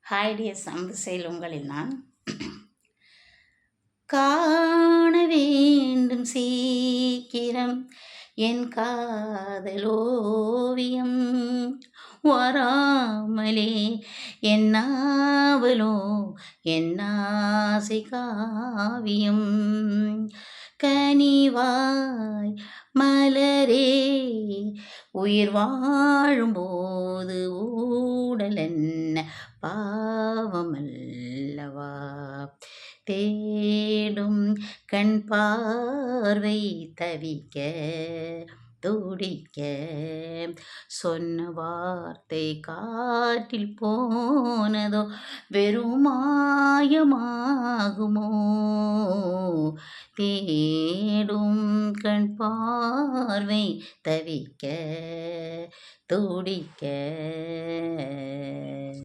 hi tears, அன்பு செயல் உங்களில் நான் காண வேண்டும் சீக்கிரம் என் காதலோவியம் வராமலே என்னாவலோ என்னாசை காவியம் கனிவாய் மலரே உயிர் வாழும்போது ஊடலென்ன பாவமல்லவா தேடும் கண் பார்வை தவிக்க துடிக்க சொன்ன வார்த்தை காற்றில் போனதோ வெறும் மாயமாகுமோ தேடும் கண் பார்வை தவிக்க துடிக்க